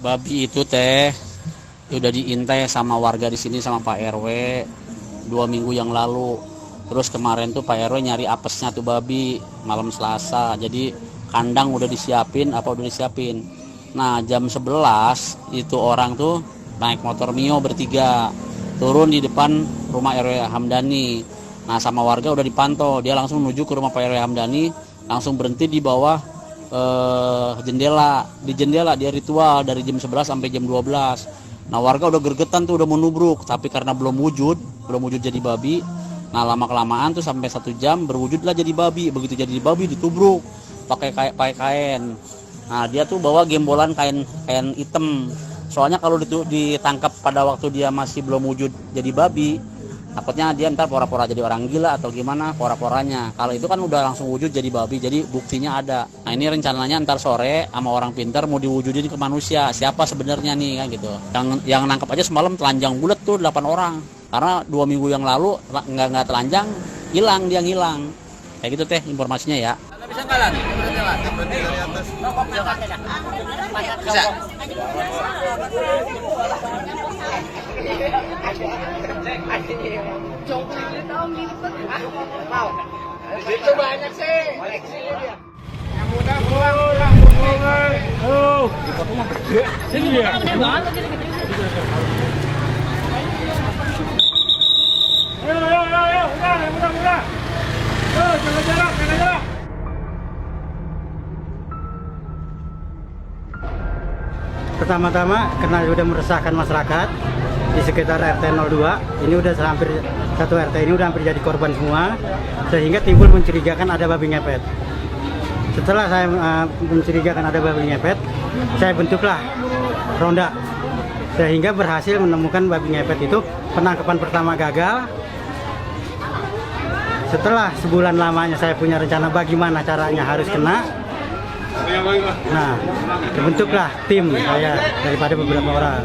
Babi itu teh udah diintai sama warga di sini sama Pak RW 2 minggu yang lalu. Terus kemarin tuh Pak RW nyari apesnya tuh babi malam Selasa. Jadi kandang udah disiapin, udah disiapin. Nah jam 11 itu orang tuh naik motor Mio bertiga turun di depan rumah RW Hamdani. Nah sama warga udah dipantau, dia langsung menuju ke rumah Pak RW Hamdani, langsung berhenti di bawah jendela. Di jendela dia ritual dari jam 11 sampai jam 12. Nah warga udah gergetan tuh, udah menubruk, tapi karena belum wujud jadi babi. Nah lama kelamaan tuh sampai 1 jam berwujudlah jadi babi. Begitu jadi babi ditubruk pakai kain. Nah dia tuh bawa gembolan kain hitam. Soalnya kalau ditangkap pada waktu dia masih belum wujud jadi babi, takutnya dia ntar pora-pora jadi orang gila atau gimana pora-poranya. Kalau itu kan udah langsung wujud jadi babi, jadi buktinya ada. Nah ini rencananya ntar sore sama orang pintar mau diwujudin ke manusia. Siapa sebenarnya nih kan gitu. Yang nangkap aja semalam telanjang bulat tuh 8 orang. Karena 2 minggu yang lalu nggak telanjang, hilang. Kayak gitu teh informasinya ya. Bisa nggak lah? Berhenti dari atas. Bisa. Itu banyak sih. Yang muda pulang. Oh. Sini ya. Ayo, udah, yang muda. Jaga jarak. Pertama-tama karena sudah meresahkan masyarakat di sekitar RT 02, ini udah hampir satu RT ini udah hampir jadi korban semua, sehingga timbul mencurigakan ada babi ngepet. Setelah saya mencurigakan ada babi ngepet, saya bentuklah ronda, sehingga berhasil menemukan babi ngepet itu. Penangkapan pertama gagal. Setelah sebulan lamanya saya punya rencana bagaimana caranya harus kena. Nah, terbentuklah tim saya daripada beberapa orang.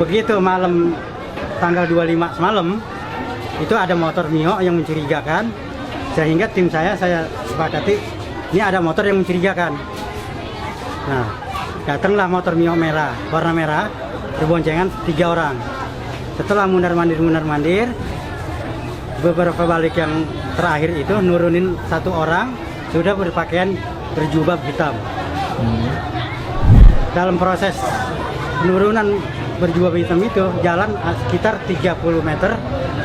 Begitu malam tanggal 25 semalam, itu ada motor Mio yang mencurigakan, sehingga tim saya sepakati ini ada motor yang mencurigakan. Nah, datanglah motor Mio merah, warna merah, berboncengan 3 orang. Setelah mundar-mandir, beberapa balik yang terakhir itu nurunin 1 orang sudah berpakaian berjubah hitam. Dalam proses penurunan berjubah hitam itu jalan sekitar 30 meter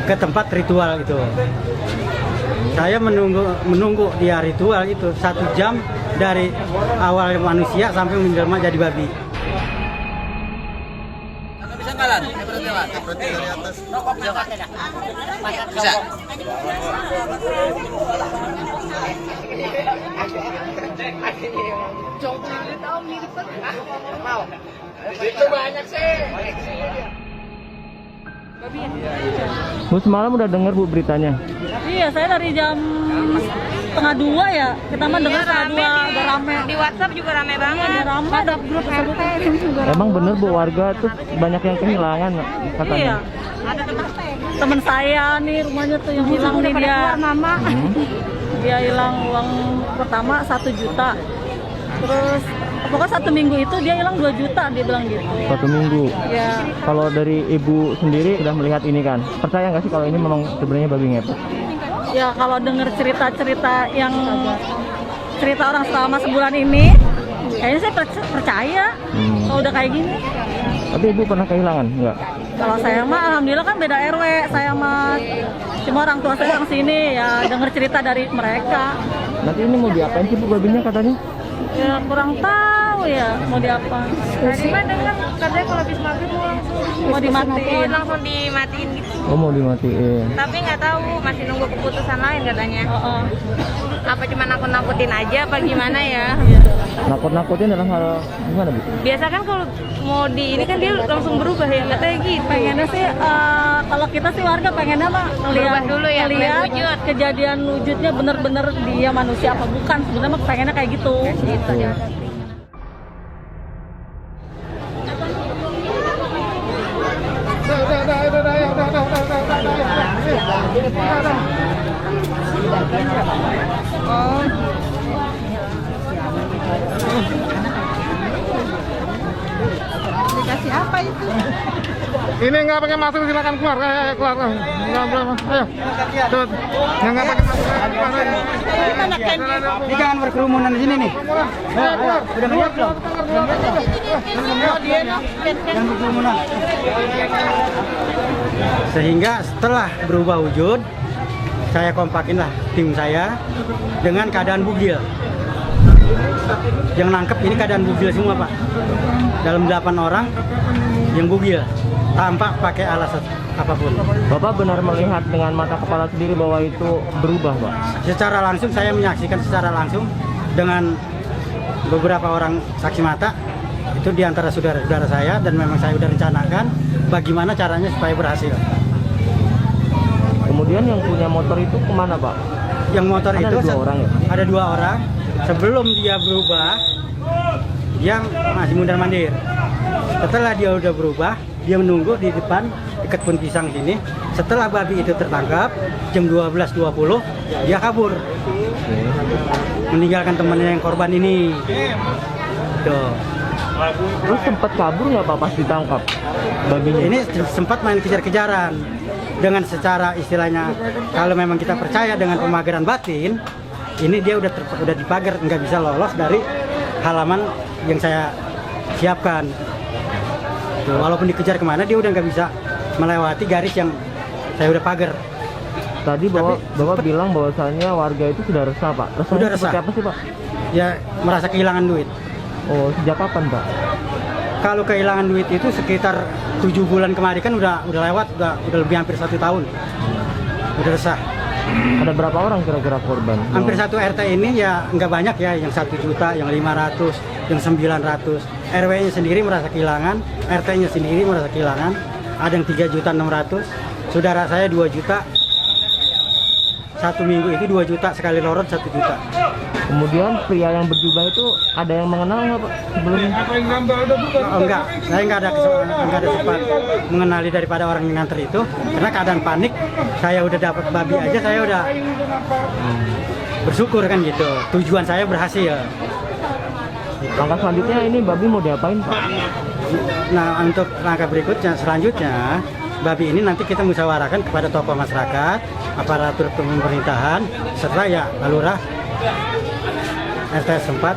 ke tempat ritual itu. Saya menunggu dia ritual itu 1 jam dari awal manusia sampai menjelma jadi babi. Bisa nggak lah? Berhenti dari atas. Bisa. Itu banyak sih. Bu semalam udah dengar Bu beritanya? Iya, saya dari jam 1:30 ya. Kita mah dengar 1:30 udah rame. Di WhatsApp juga rame banget. Rame ada grup RT juga. Emang bener Bu, warga tuh banyak yang kehilangan katanya. Iya. Ada teman saya nih rumahnya tuh yang hilang nih dia. Mama. Dia hilang uang pertama 1 juta. Terus pokoknya 1 minggu itu dia hilang 2 juta, dia bilang gitu. 1 minggu. Ya. Kalau dari Ibu sendiri udah melihat ini kan, percaya nggak sih kalau ini memang sebenarnya babi ngepet? Ya kalau dengar cerita-cerita orang selama sebulan ini, kayaknya saya percaya. Kalau udah kayak gini. Tapi Ibu pernah kehilangan nggak? Kalau saya mah alhamdulillah kan beda RW, saya mah cuma orang tua saya yang sini ya dengar cerita dari mereka. Nanti ini mau diapain sih Bu babinya katanya? Ya kurang tahu ya mau diapain. Tadi mah dengar katanya kalau habis maghrib Mau dimatiin. langsung dimatiin gitu. Oh mau dimatiin. Tapi nggak tahu, masih nunggu keputusan lain katanya. Oh. Apa cuma nakut-nakutin aja apa gimana ya? Nakut-nakutin dalam hal gimana Bu? Biasa kan kalau mau di ini kan dia langsung berubah ya, katanya gitu. Pengennya sih kalau kita sih warga pengennya mah Berubah dulu ya, ngeliat wujud. kejadian wujudnya bener-bener dia manusia apa bukan. Sebenarnya mah pengennya kayak gitu. Gitu ya. Ini nggak pakai masker silakan keluar. Keluar. Ayo. Tuh. Yang nggak pakai masker keluar. Ini jangan berkerumunan di sini nih. Udah melihat belum? Jangan berkerumunan. Sehingga setelah berubah wujud, saya kompakin lah tim saya dengan keadaan bugil. Yang nangkep ini keadaan bugil semua, Pak. Dalam 8 orang yang bugil tanpa pakai alas apapun. Bapak benar melihat dengan mata kepala sendiri bahwa itu berubah, Pak? Secara langsung saya menyaksikan secara langsung dengan beberapa orang saksi mata. Itu diantara saudara-saudara saya dan memang saya sudah rencanakan bagaimana caranya supaya berhasil. Kemudian yang punya motor itu kemana, Pak? Yang motor Ada itu dua orang ya? Ada 2 orang. Sebelum dia berubah, dia masih mundar-mandir. Setelah dia udah berubah, dia menunggu di depan dekat pohon pisang sini. Setelah babi itu tertangkap jam 12.20, dia kabur. Meninggalkan temannya yang korban ini. Tuh. Terus sempat kabur nggak, Pak, pas ditangkap babinya? Ini sempat main kejar-kejaran dengan secara istilahnya, kalau memang kita percaya dengan pemageran batin, ini dia udah dipagar, nggak bisa lolos dari halaman yang saya siapkan. Tuh, walaupun dikejar kemana, dia udah nggak bisa melewati garis yang saya udah pagar. Tadi Bapak bilang bahwasannya warga itu sudah resah, Pak. Resahnya Sudah seperti resah. apa sih, Pak? Ya merasa kehilangan duit. Oh, sejak kapan, Pak? Kalau kehilangan duit itu sekitar 7 bulan kemarin kan udah lewat, udah lebih hampir 1 tahun. Udah resah. Ada berapa orang kira-kira korban? Hampir satu RT ini ya nggak banyak ya, yang 1 juta, yang 500, yang 900. RW-nya sendiri merasa kehilangan, RT-nya sendiri merasa kehilangan. Ada yang 3.600.000, saudara saya 2 juta. 1 minggu itu 2 juta, sekali lorot 1 juta. Kemudian pria yang berjubah itu ada yang mengenal nggak, Pak, sebelumnya? Oh, enggak, saya nggak ada sempat mengenali daripada orang yang nganter itu, karena keadaan panik. Saya udah dapat babi aja, saya udah bersyukur kan gitu. Tujuan saya berhasil. Langkah selanjutnya ini babi mau diapain, Pak? Nah, untuk langkah berikutnya, selanjutnya, babi ini nanti kita musyawarahkan kepada tokoh masyarakat, aparatur pemerintahan, serta ya lurah, RT setempat.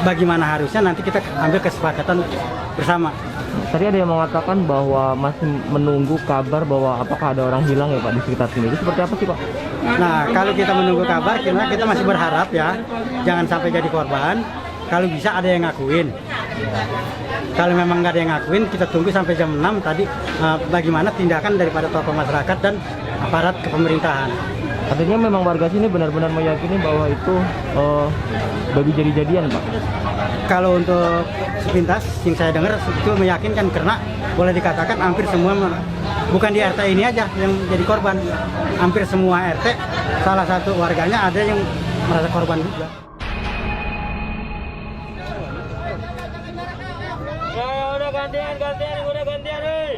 Bagaimana harusnya nanti kita ambil kesepakatan bersama. Tadi ada yang mengatakan bahwa masih menunggu kabar bahwa apakah ada orang hilang ya, Pak, di sekitar sini. Itu seperti apa sih, Pak? Nah, kalau kita menunggu kabar, kita masih berharap ya, jangan sampai jadi korban. Kalau bisa ada yang ngakuin. Kalau memang nggak ada yang ngakuin, kita tunggu sampai jam 6 tadi bagaimana tindakan daripada tokoh masyarakat dan aparat kepemerintahan. Artinya memang warga sini benar-benar meyakini bahwa itu babi jadi-jadian, Pak? Kalau untuk sepintas yang saya dengar itu meyakinkan, karena boleh dikatakan hampir semua, bukan di RT ini aja yang jadi korban, hampir semua RT salah satu warganya ada yang merasa korban juga. Udah gantian nih.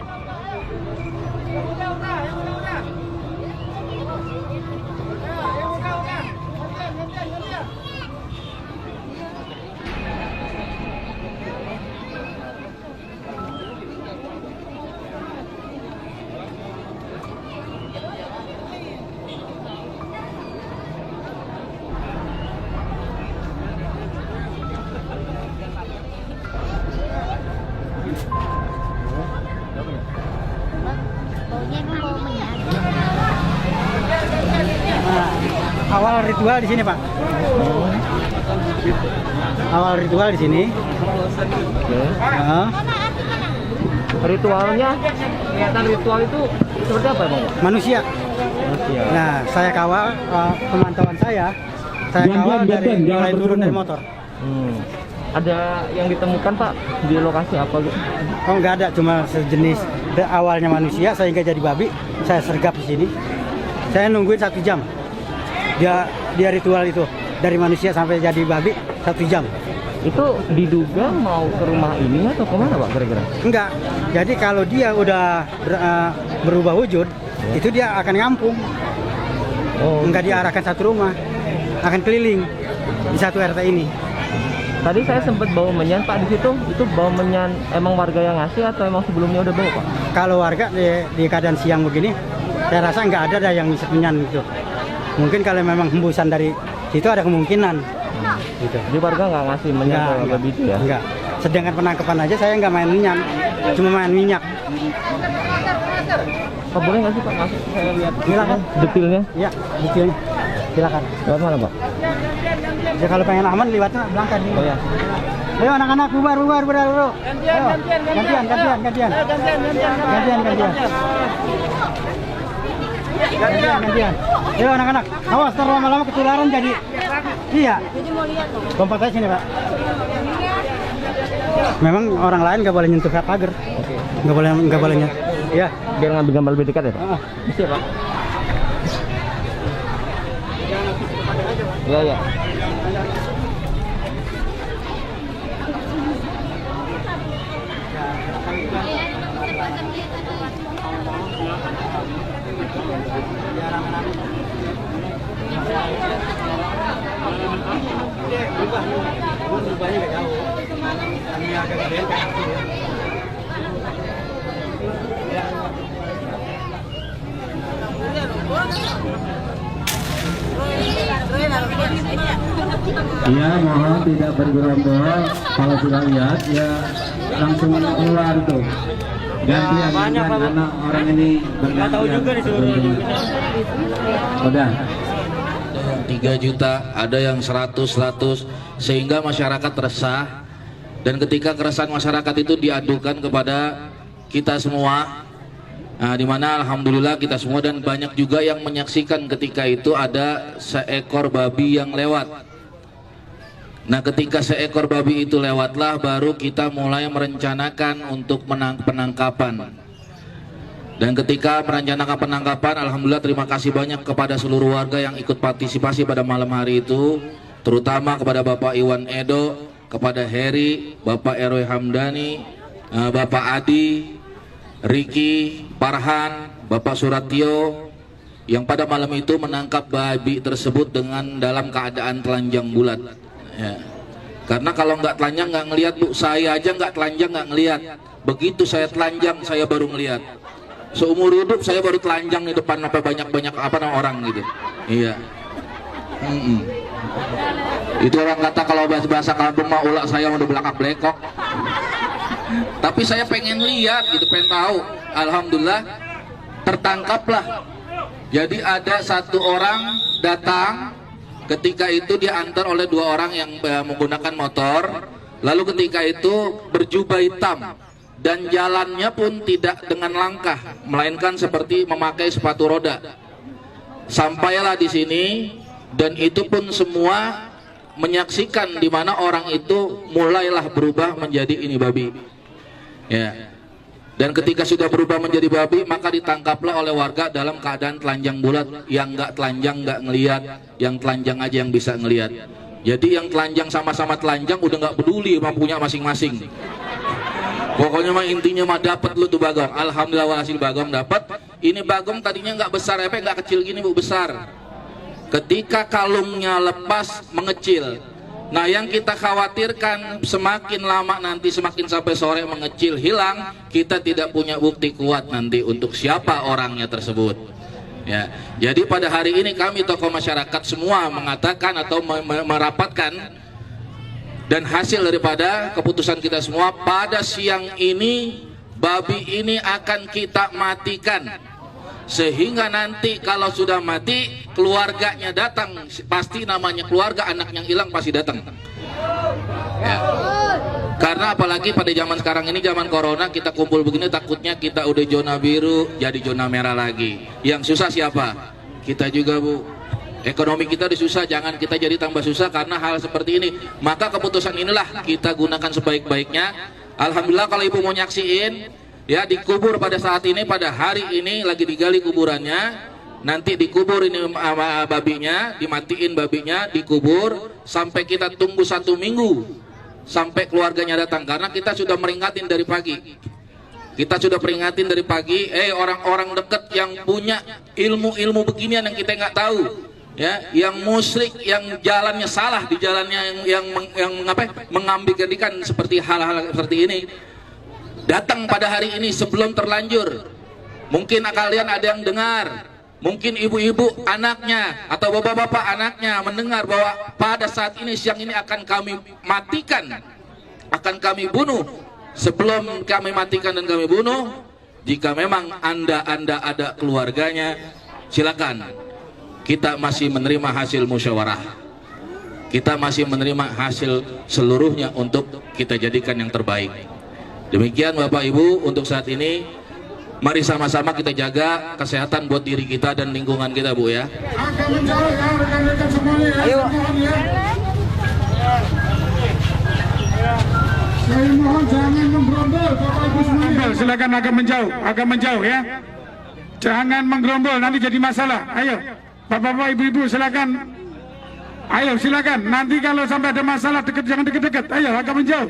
Awal ritual di sini, Pak. Awal ritual di sini. Oke. Nah, Ritualnya, kelihatan ritual itu seperti apa, Bang? manusia. Nah, saya kawal pemantauan saya kawal dari mulai turun dari motor. Ada yang ditemukan, Pak, di lokasi apa gitu? Oh, nggak ada, cuma sejenis awalnya manusia sehingga jadi babi. Saya sergap di sini. Saya nungguin 1 jam. Dia ritual itu dari manusia sampai jadi babi 1 jam. Itu diduga mau ke rumah ini atau kemana, Pak, kira-kira? Enggak. Jadi kalau dia udah berubah wujud, itu dia akan ngampung. Oh, Enggak diarahkan satu rumah, akan keliling di satu RT ini. Tadi saya sempat bawa menyan Pak di situ. Itu bawa menyan emang warga yang ngasih atau emang sebelumnya udah bawa Pak? Kalau warga di keadaan siang begini, saya rasa nggak ada yang ngisi menyan gitu. Mungkin kalau memang hembusan dari situ ada kemungkinan. Gitu. Jadi warga nggak ngasih menyan ke babi itu ya? Enggak. Sedangkan penangkapan aja saya nggak main menyan, cuma main minyak. Pak boleh nggak sih Pak masuk saya lihat Silakan. detailnya? Ya, detailnya. Silakan. Lewat mana Pak? Ya kalau pengen aman lewatnya belakang nih. Oh ya. Ayo anak-anak bubar bro. Gantian. Ayo anak-anak, awas ntar lama-lama ketularan jadi. Iya. Lompat aja sini Pak. Memang orang lain nggak boleh nyentuh pagar. Oke. Nggak boleh nyentuh. Iya. Biar ngambil gambar lebih dekat ya Pak? Bisa ya Pak? Iya ya. Berubahnya nggak jauh. Kami agak gedean kayak gitu ya. Iya, mohon tidak bergerombol. Kalau sudah lihat ya langsung keluar tuh. Gantian anak orang ini bergantian. Tahu juga disuruh. Udah. 3 juta, ada yang 100, sehingga masyarakat resah. Dan ketika keresahan masyarakat itu diadukan kepada kita semua, nah, dimana alhamdulillah kita semua dan banyak juga yang menyaksikan ketika itu ada seekor babi yang lewat. Nah, ketika seekor babi itu lewatlah baru kita mulai merencanakan untuk penangkapan. Dan ketika merencanakan penangkapan, alhamdulillah terima kasih banyak kepada seluruh warga yang ikut partisipasi pada malam hari itu, terutama kepada Bapak Iwan Edo, kepada Heri, Bapak Eroi Hamdani, Bapak Adi, Riki, Farhan, Bapak Suratio, yang pada malam itu menangkap babi tersebut dengan dalam keadaan telanjang bulat. Ya. Karena kalau nggak telanjang nggak ngelihat Bu, saya aja nggak telanjang nggak ngelihat. Begitu saya telanjang saya baru ngelihat. Seumur hidup saya baru telanjang di depan apa banyak orang gitu. Iya. Itu orang kata kalau bahasa kampung mah ulah saya udah belakang blekok. Tapi saya pengen lihat gitu, pengen tahu. Alhamdulillah tertangkaplah. Jadi ada satu orang datang, ketika itu diantar oleh 2 orang yang menggunakan motor. Lalu ketika itu berjubah hitam dan jalannya pun tidak dengan langkah, melainkan seperti memakai sepatu roda. Sampailah di sini dan itu pun semua menyaksikan di mana orang itu mulailah berubah menjadi ini babi. Ya. Dan ketika sudah berubah menjadi babi, maka ditangkaplah oleh warga dalam keadaan telanjang bulat. Yang nggak telanjang nggak ngelihat, yang telanjang aja yang bisa ngelihat. Jadi yang telanjang sama-sama telanjang udah nggak peduli mampunya masing-masing. Pokoknya mah intinya mah dapat lu tuh bagong. Alhamdulillah walhasil bagong dapat. Ini bagong tadinya nggak besar, nggak kecil gini Bu, besar. Ketika kalungnya lepas mengecil. Nah, yang kita khawatirkan semakin lama nanti, semakin sampai sore mengecil hilang, kita tidak punya bukti kuat nanti untuk siapa orangnya tersebut. Ya, jadi pada hari ini kami tokoh masyarakat semua mengatakan atau merapatkan. Dan hasil daripada keputusan kita semua, pada siang ini babi ini akan kita matikan. Sehingga nanti kalau sudah mati, keluarganya datang, pasti namanya keluarga, anak yang hilang pasti datang. Ya. Karena apalagi pada zaman sekarang ini, zaman corona, kita kumpul begini takutnya kita udah zona biru jadi zona merah lagi. Yang susah siapa? Kita juga Bu. Ekonomi kita udah susah, jangan kita jadi tambah susah karena hal seperti ini. Maka keputusan inilah kita gunakan sebaik-baiknya. Alhamdulillah kalau Ibu mau nyaksiin, ya dikubur pada saat ini, pada hari ini lagi digali kuburannya. Nanti dikubur ini babinya, dimatiin babinya, dikubur sampai kita tunggu 1 minggu sampai keluarganya datang. Karena kita sudah meringatin dari pagi. Kita sudah peringatin dari pagi, orang-orang dekat yang punya ilmu-ilmu beginian yang kita nggak tahu. ya, yang musyrik, yang jalannya salah di jalannya yang mengambil ikan seperti hal-hal seperti ini, datang pada hari ini sebelum terlanjur. Mungkin kalian ada yang dengar, mungkin ibu-ibu anaknya atau bapak-bapak anaknya mendengar bahwa pada saat ini, siang ini akan kami matikan, akan kami bunuh. Sebelum kami matikan dan kami bunuh, jika memang anda ada keluarganya, silakan. Kita masih menerima hasil musyawarah, kita masih menerima hasil seluruhnya untuk kita jadikan yang terbaik. Demikian Bapak Ibu untuk saat ini. Mari sama-sama kita jaga kesehatan buat diri kita dan lingkungan kita, Bu, ya. Agak menjauh ya rekan-rekan semuanya ya. Ayo. Mohon ya. Saya mohon jangan menggerombol Bapak Ibu semuanya. Silakan agak menjauh ya. Jangan menggerombol, nanti jadi masalah. Ayo, Bapak-bapak, Ibu-ibu silakan. Ayo silakan. Nanti kalau sampai ada masalah jangan deket-deket. Ayo agak menjauh.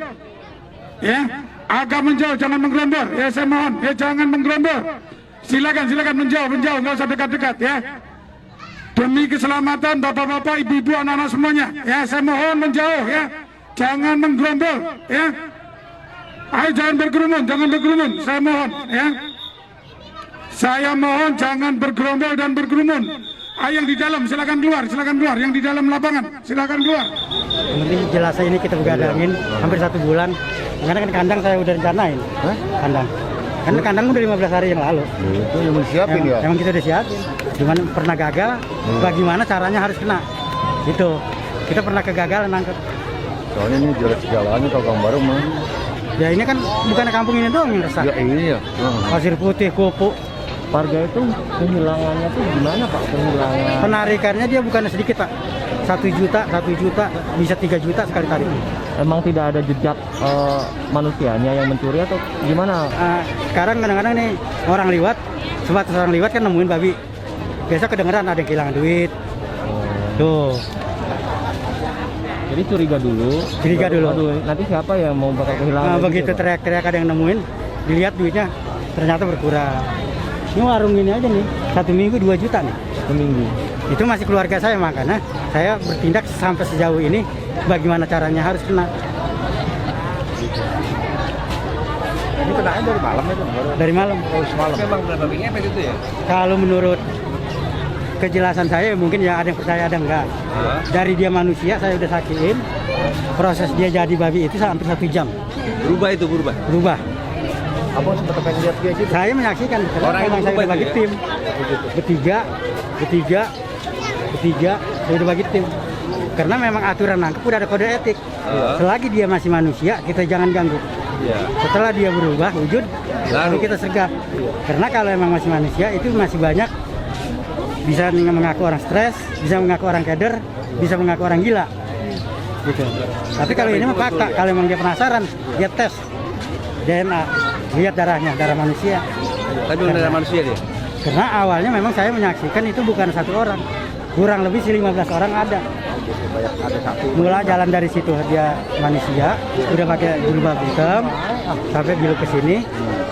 Ya. Agak menjauh, jangan menggerombol. Ya, saya mohon, ya jangan menggerombol. Silakan menjauh, nggak usah dekat-dekat ya. Demi keselamatan bapak-bapak, ibu-ibu, anak-anak semuanya. Ya, saya mohon menjauh ya. Jangan menggerombol ya. Ayo jangan berkerumun. Saya mohon ya. Saya mohon jangan bergerombol dan berkerumun. Ayo yang di dalam silakan keluar. Yang di dalam lapangan silakan keluar. Nanti jelasnya ini kita begadangin hampir 1 bulan. Karena kan kandang saya udah rencanain. Kandang. Karena kandang udah 15 hari yang lalu. Itu yang disiapin ya. Emang kita udah siapin. Cuman pernah gagal. Bagaimana caranya harus kena. Itu. Kita pernah kegagalan nangkep. Soalnya ini jelek segalanya kalau kamu baru mah. Ya ini kan bukan kampung ini doang yang resah. Ya ini ya. Pasir putih, kupu. Warga itu kehilangannya tuh gimana Pak? Kehilangan. Penarikannya dia bukan sedikit Pak. 1 juta, bisa 3 juta sekali tarik. Emang tidak ada jejak manusianya yang mencuri atau gimana? Sekarang kadang-kadang nih orang liwat, sebatas orang liwat kan nemuin babi. Biasa kedengeran ada yang kehilangan duit. Tuh. Jadi curiga dulu. Aduh, nanti siapa yang mau bakal kehilangan? Begitu teriak-teriak ada yang nemuin, dilihat duitnya ternyata berkurang. Ini warung ini aja nih, 1 minggu 2 juta nih. 1 minggu. Itu masih keluarga saya, makanya saya bertindak sampai sejauh ini. Bagaimana caranya harus kena. Ini kenanya dari malam itu. Dari malam. Semalam. Memang berapa bingnya itu ya? Kalau menurut kejelasan saya mungkin ya ada yang percaya ada enggak. Dari dia manusia saya udah saksiin. Proses dia jadi babi itu hampir 1 jam. Berubah. Abang sempat pengen lihat dia gitu. Saya menyaksikan. Orang memang itu saya udah bagi ya? tim. Bertiga. Saya udah bagi tim. Karena memang aturan nangkep udah ada kode etik. Selagi dia masih manusia, kita jangan ganggu. Setelah dia berubah wujud, baru kita sergap. Karena kalau emang masih manusia, itu masih banyak. Bisa mengaku orang stres, bisa mengaku orang keder, bisa mengaku orang gila. Gitu. Tapi kalau ini mah fakta. Kalau emang dia penasaran, dia tes DNA, lihat darahnya, darah manusia. Tapi darah manusia dia. Karena awalnya memang saya menyaksikan itu bukan 1 orang, kurang lebih 15 orang ada. Mula jalan dari situ dia manusia, udah pakai jilbab hitam, sampai belok ke sini.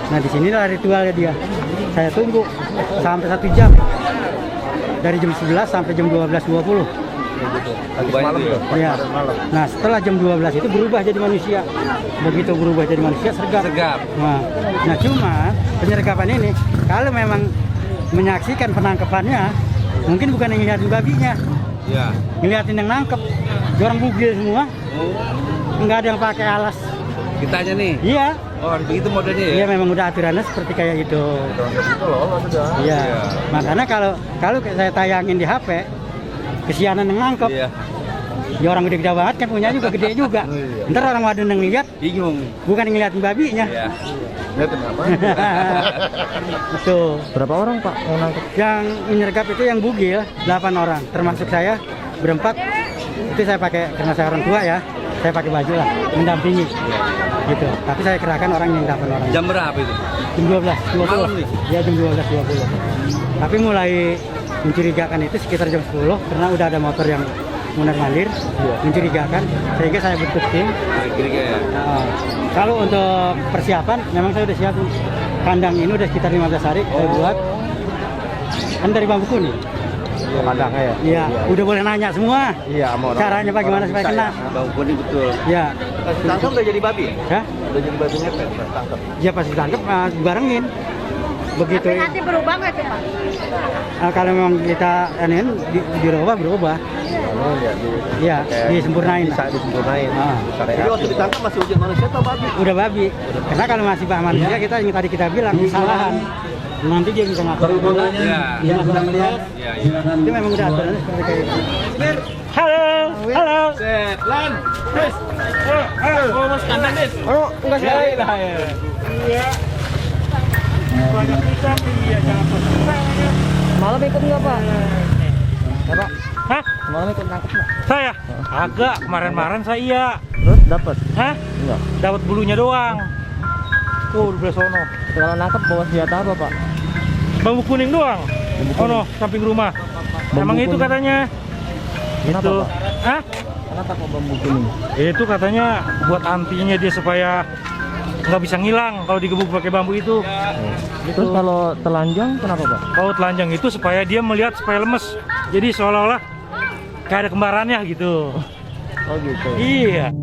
Nah di sini lah ritualnya dia. Saya tunggu sampai 1 jam, dari jam 11 sampai jam 12.20. Malam ya. Ya. Nah setelah jam 12 itu berubah jadi manusia. Begitu berubah jadi manusia sergap. Nah cuma penyergapan ini kalau memang menyaksikan penangkapannya, mungkin bukan yang ngeliatin babinya, ngeliatin yang nangkep. Orang bugil semua, nggak ada yang pakai alas. Kitanya nih. Iya. Oh begitu modelnya ya. Iya memang udah aturannya seperti kayak gitu. Iya. Makanya kalau saya tayangin di HP, kesianan yang nangkep. Ya orang gede-gede banget kan, punya juga gede juga. Ntar orang wadon yang lihat Bingung. bukan yang ngeliatin babinya. Ya kenapa? Betul. Berapa orang Pak yang nangkep? Yang menyergap itu yang bugil 8 orang, termasuk saya berempat. Itu saya pakai, karena saya orang tua ya, saya pakai baju lah mendampingi. Gitu. Tapi saya kerahkan orang yang 8 orang. Jam berapa itu? Jam 12.20. Malam nih? Ya jam 12.20. Tapi mulai mencurigakan itu sekitar jam 10 karena udah ada motor yang mundar-mandir, mencurigakan, sehingga saya bentuk tim. Kalau untuk persiapan, memang saya udah siapin. Kandang ini udah sekitar 15 hari saya buat. Kan dari bambu kuning. Padangnya ya. Iya, udah boleh nanya semua. Iya, sama orang. Caranya bagaimana supaya kena? Bang Kuning betul. Ya, Pas ditangkap udah jadi babi. ya, Udah jadi babi ngepet pas tangkap. ya pas ditangkap dibarengin. Begitu. Tapi nanti berubah nggak tuh Pak? Kalau memang kita dirubah, berubah. Oh, ya, Iya, disempurnain lah. Bisa disempurnain. Ah. Jadi waktu ditangkap masih wujud manusia atau babi? Udah babi. Karena kalau masih pak manusia kita yang tadi kita bilang kesalahan. Nanti dia bisa ngaku. Perhubungannya yang sedang melihat, silakan. Itu memang udah aturannya seperti kayak gitu. Halo, halo. Enggak sih. Malam ikut nggak Pak? Ya Pak. Hah? Malam ikut nangkep nggak? Saya? Agak, kemarin-kemarin saya iya. Terus dapat? Hah? Enggak. Dapat bulunya doang. Tuh, di belah sono. Kalau nangkep bawa senjata apa Pak? Bambu kuning doang. Oh no, samping rumah. Emang itu kuning. katanya. Kenapa, Itu. Pak? Hah? Kenapa kok bambu kuning? Itu katanya buat antinya dia supaya nggak bisa ngilang kalau digebuk pakai bambu itu. Terus kalau telanjang kenapa Pak? Kalau telanjang itu supaya dia melihat supaya lemes. Jadi seolah-olah kayak ada kembarannya gitu. Oh gitu. Iya.